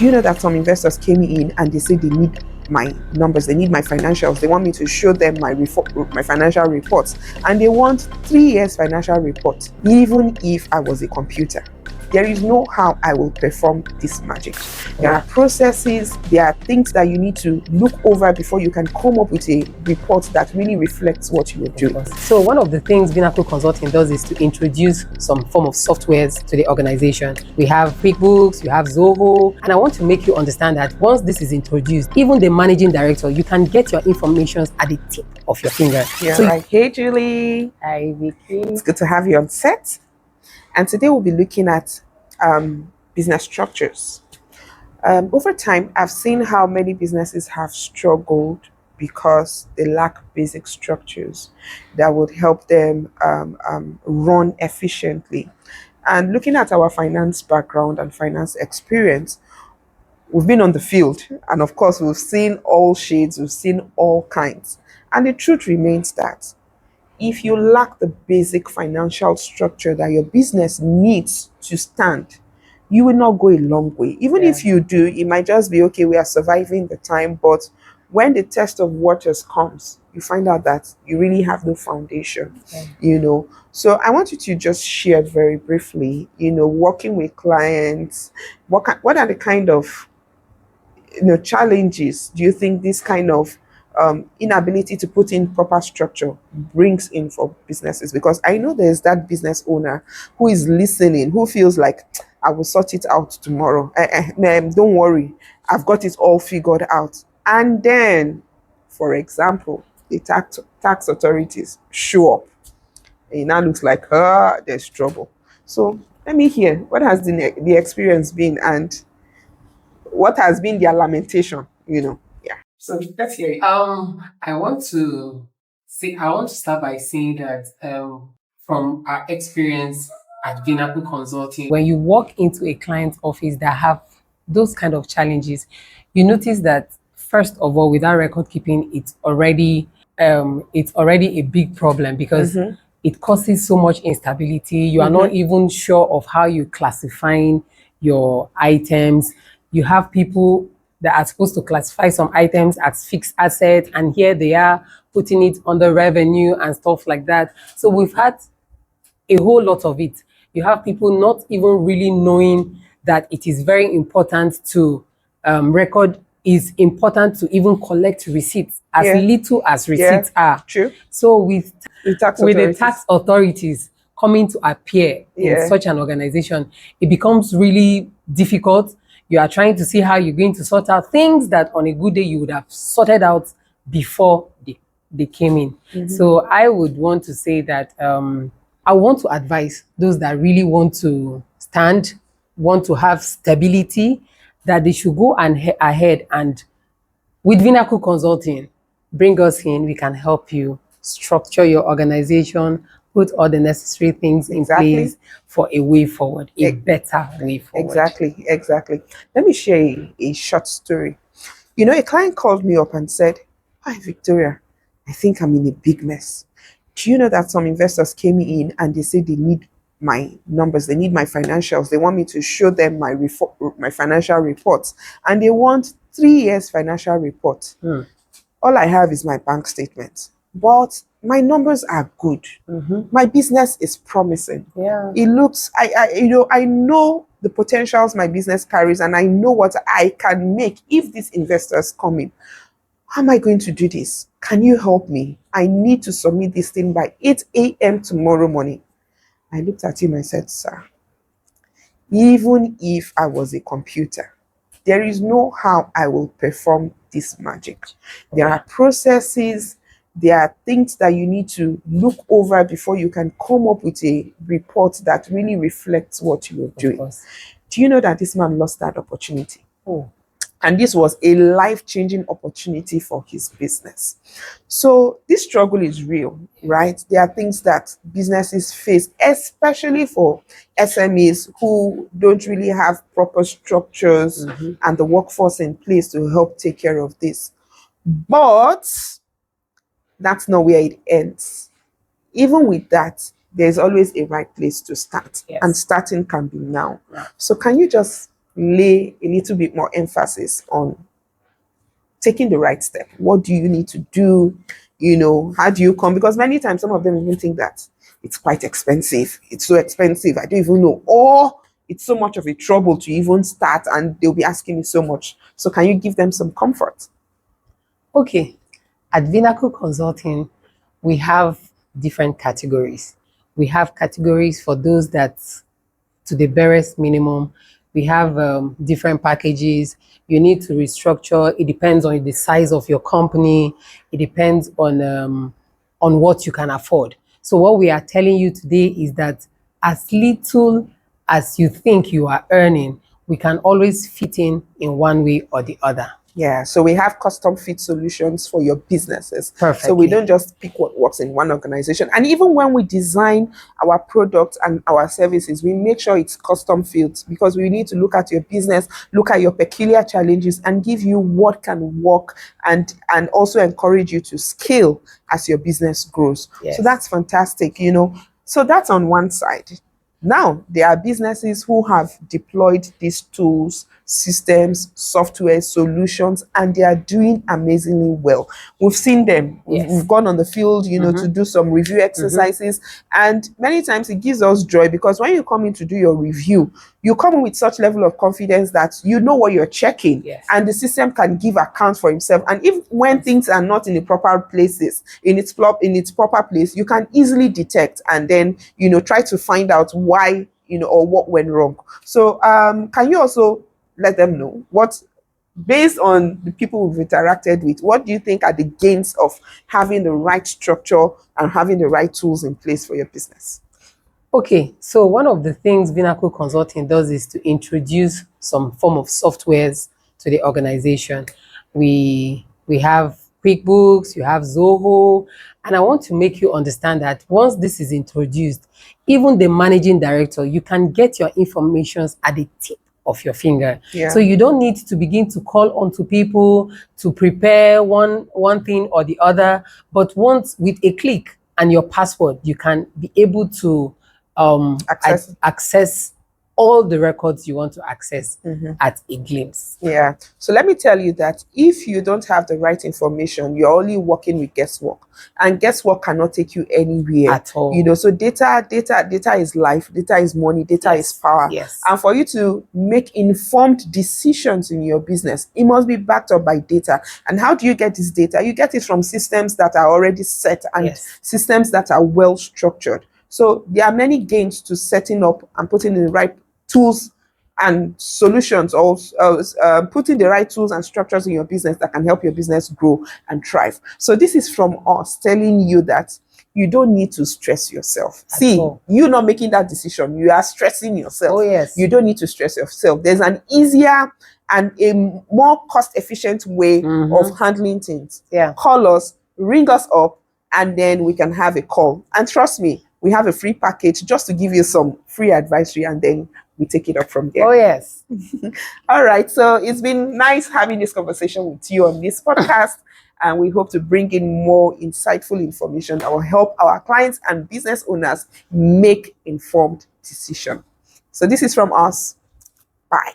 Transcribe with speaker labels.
Speaker 1: Do you know that some investors came in and they say they need my numbers, they need my financials, they want me to show them my financial reports, and they want 3 years financial report, even if I was a computer? There is no how I will perform this magic. There are processes, there are things that you need to look over before you can come up with a report that really reflects what you are doing.
Speaker 2: So one of the things Vinakul Consulting does is to introduce some form of softwares to the organization. We have QuickBooks, we have Zoho, and I want to make you understand that once this is introduced, even the managing director, you can get your information at the tip of your finger.
Speaker 1: Yeah, so right. Hey, Julie.
Speaker 2: Hi, Vicky.
Speaker 1: It's good to have you on set. And today we'll be looking at business structures. Over time, I've seen how many businesses have struggled because they lack basic structures that would help them run efficiently. And looking at our finance background and finance experience, we've been on the field, and of course, we've seen all shades, we've seen all kinds. And the truth remains that if you lack the basic financial structure that your business needs to stand, you will not go a long way. Even if you do, it might just be, okay, we are surviving the time. But when the test of waters comes, you find out that you really have no foundation, you know. So I want you to just share very briefly, you know, working with clients, what are the kind of, you know, challenges do you think this kind of inability to put in proper structure brings in for businesses? Because I know there's that business owner who is listening, who feels like, I will sort it out tomorrow. Don't worry, I've got it all figured out. And then, for example, the tax authorities show up. And it now looks like, there's trouble. So let me hear, what has the experience been, and what has been their lamentation, you know?
Speaker 2: So let's hear it. I want to start by saying that from our experience at Vinakul Consulting, when you walk into a client's office that have those kind of challenges, you notice that first of all, without record keeping, it's already a big problem, because it causes so much instability. You are not even sure of how you're classifying your items. You have people that are supposed to classify some items as fixed assets, and here they are putting it under revenue and stuff like that. So we've had a whole lot of it. You have people not even really knowing that it is very important to record, is important to even collect receipts, as little as receipts are.
Speaker 1: True.
Speaker 2: So with the tax authorities coming to appear in such an organization, it becomes really difficult. You are trying to see how you're going to sort out things that on a good day you would have sorted out before they came in. So I would want to say that I want to advise those that really want to stand, want to have stability, that they should go ahead and with Vinakul Consulting, bring us in. We can help you structure your organization, put all the necessary things in place for a way forward, a better way forward.
Speaker 1: Exactly. Let me share a short story. You know, a client called me up and said, "Hi, Victoria, I think I'm in a big mess. Do you know that some investors came in and they say they need my numbers, they need my financials, they want me to show them my financial reports, and they want 3 years financial report. All I have is my bank statement, but my numbers are good. My business is promising. It looks, I know the potentials my business carries, and I know what I can make if these investors come in. How am I going to do this? Can you help me? I need to submit this thing by 8 a.m. tomorrow morning." I looked at him and said, "Sir, even if I was a computer, there is no how I will perform this magic. There are processes, there are things that you need to look over before you can come up with a report that really reflects what you are doing." Do you know that this man lost that opportunity? And this was a life-changing opportunity for his business. So this struggle is real, right? There are things that businesses face, especially for SMEs who don't really have proper structures and the workforce in place to help take care of this. But that's not where it ends. Even with that, there's always a right place to start. And starting can be now. So can you just lay a little bit more emphasis on taking the right step. What do you need to do? How do you come? Because many times some of them even think that it's quite expensive. It's so expensive. I don't even know. Or it's so much of a trouble to even start and they'll be asking me so much. So can you give them some comfort?
Speaker 2: Okay. At Vinakul Consulting, we have different categories. We have categories for those that to the barest minimum. We have different packages. You need to restructure. It depends on the size of your company. It depends on what you can afford. So what we are telling you today is that as little as you think you are earning, we can always fit in one way or the other.
Speaker 1: Yeah, so we have custom fit solutions for your businesses.
Speaker 2: Perfectly.
Speaker 1: So we don't just pick what works in one organization. And even when we design our products and our services, we make sure it's custom fit because we need to look at your business, look at your peculiar challenges and give you what can work and also encourage you to scale as your business grows.
Speaker 2: Yes.
Speaker 1: So that's fantastic, So that's on one side. Now, there are businesses who have deployed these tools, systems, software, solutions, and they are doing amazingly well. We've seen them.
Speaker 2: Yes.
Speaker 1: We've gone on the field, to do some review exercises. And many times it gives us joy because when you come in to do your review, you come in with such level of confidence that you know what you're checking.
Speaker 2: Yes.
Speaker 1: And the system can give account for himself. And if when things are not in the proper places, in its proper place, you can easily detect and then, try to find out why, or what went wrong. So can you also let them know based on the people we've interacted with, what do you think are the gains of having the right structure and having the right tools in place for your business?
Speaker 2: Okay, so one of the things Vinakul Consulting does is to introduce some form of softwares to the organization. We have QuickBooks, you have Zoho, and I want to make you understand that once this is introduced, even the managing director, you can get your information at the tip of your finger.
Speaker 1: Yeah.
Speaker 2: So you don't need to begin to call onto people to prepare one thing or the other, but once with a click and your password, you can be able to access all the records you want to access at a glimpse.
Speaker 1: Yeah. So let me tell you that if you don't have the right information, you're only working with guesswork. And guesswork cannot take you anywhere.
Speaker 2: At all.
Speaker 1: So data is life, data is money, data is power.
Speaker 2: Yes.
Speaker 1: And for you to make informed decisions in your business, it must be backed up by data. And how do you get this data? You get it from systems that are already set and systems that are well structured. So there are many gains to setting up and putting in the right tools and solutions, or putting the right tools and structures in your business that can help your business grow and thrive. So this is from us telling you that you don't need to stress yourself. You're not making that decision. You are stressing yourself.
Speaker 2: Oh, yes.
Speaker 1: You don't need to stress yourself. There's an easier and a more cost-efficient way of handling things.
Speaker 2: Yeah.
Speaker 1: Call us, ring us up, and then we can have a call. And trust me, we have a free package just to give you some free advisory, and then we take it up from there.
Speaker 2: Oh, yes.
Speaker 1: All right. So it's been nice having this conversation with you on this podcast. And we hope to bring in more insightful information that will help our clients and business owners make informed decisions. So this is from us. Bye.